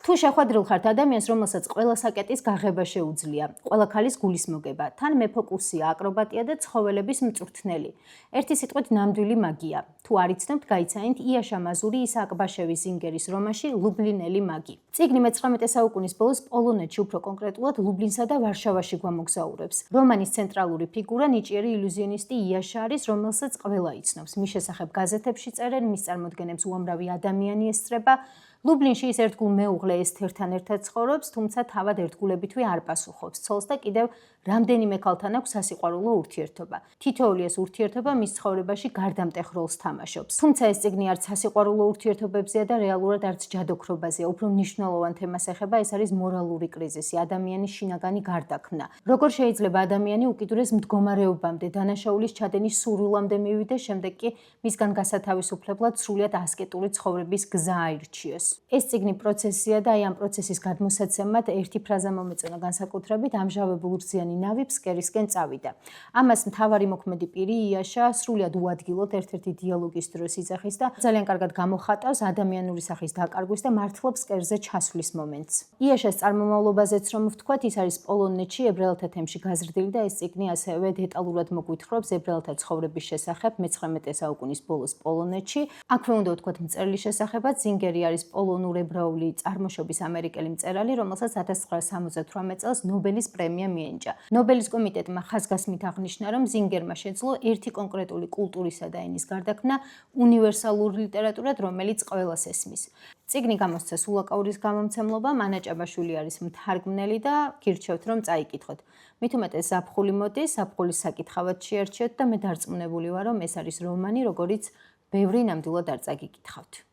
თუ შეხვედრილ ხართ ადამიანს, რომელსაც ყველა საკეტის გაღება შეუძლია, ყველა ქალის გულის მოგება, თან მეფოკუსია, აკრობატია და ცხოველების მწვრთნელი. ერთი სიტყვით ნამდვილი მაგია. თუ არ იცნობთ, გაიცანით იაშა მაზური ისააკ ბაშევის ზინგერის რომანში ლუბლინელი მაგი. წიგნი მე-19 საუკუნის ბოლოს პოლონეთში, უფრო კონკრეტულად ლუბლინსა და ვარშავაში გვამოგზაურებს. რომანის ცენტრალური ფიგურა ნიჭიერი ილუზიონისტი იაშა არის, რომელსაც ყველა იცნობს. მის შესახებ გაზეთებში წერენ, მის წარმოდგენებს უამრავი ადამიანი ესწრება. ლუბლინში ის ერთგულ მეუღლე ესთერთან ერთად ცხოვრობს, თუმცა თავად ერთგულებითვე არ პასუხობს ცოლს და კიდევ რამდენიმე ქალთან აქვს სასიყვარულო ურთიერთობა. თითოეული ეს ურთიერთობა მის ცხოვრებაში გარდამტეხ როლს თამაშობს. თუმცა ეს წიგნი არც სასიყვარულო ურთიერთობებზეა და რეალურად არც ჯადოქრობაზეა. უფრო მნიშვნელოვან თემას ეხება, ეს არის მორალური კრიზისი, ადამიანის შინაგანი გარდაქმნა. როგორ შეიძლება ადამიანი უკიდურეს მდგომარეობამდე, დანაშაულის ჩადენის სურვილამდე მივიდეს, შემდეგ კი მისგან გასათავისუფლებლად სრულიად ასკეტური ცხოვრების გზა აირჩიოს. ეს წიგნი პროცესია და აი ამ პროცესის გადმოსაცემად ერთი ფრაზა მომეწონა განსაკუთრებით ამჟავებულ რძიანი ნავი ფსკერისკენ წავიდა. ამას მთავარი მოქმედი პირი იაშა სრულიად უადგილოდ ერთ-ერთი დიალოგის დროს იძახის და ძალიან კარგად გამოხატავს ადამიანური სახის დაკარგვის და მართლა ფსკერზე ჩასვლის მომენტს. იაშას წარმომავლობაზეც რომ ვთქვათ, ის არის პოლონეთში ებრაელთა თემში გაზრდილი და ეს წიგნი ასევე დეტალურად მოგვითხრობს ებრაელთა ცხოვრების შესახებ მე-19 საუკუნის ბოლოს პოლონეთში. აქვე უნდა ვთქვათ მწერლის შესახებაც, ზინგერი არის პოლონურ-ებრაული წარმოშობის ამერიკელი მწერალი, რომელსაც 1978 წელს ნობელის პრემია მიენიჭა. ნობელის კომიტეტმა ხაზგასმით აღნიშნა, რომ ზინგერმა შეძლო ერთი კონკრეტული კულტურისა და ენის გარდაქმნა უნივერსალურ ლიტერატურად, რომელიც ყველას ესმის. წიგნი გამოსცა სულაკაურის გამომცემლობამ, ანა ჭაბაშვილი არის მთარგმნელი და გირჩევთ, რომ წაიკითხოთ. მით უმეტეს ზაფხული მოდის, ზაფხულის საკითხავად შეერჩიოთ და მე დარწმუნებული ვარ, რომ ეს არის რომანი, როგორიც ბევრი ნამდვილად არ წაგიკითხავთ.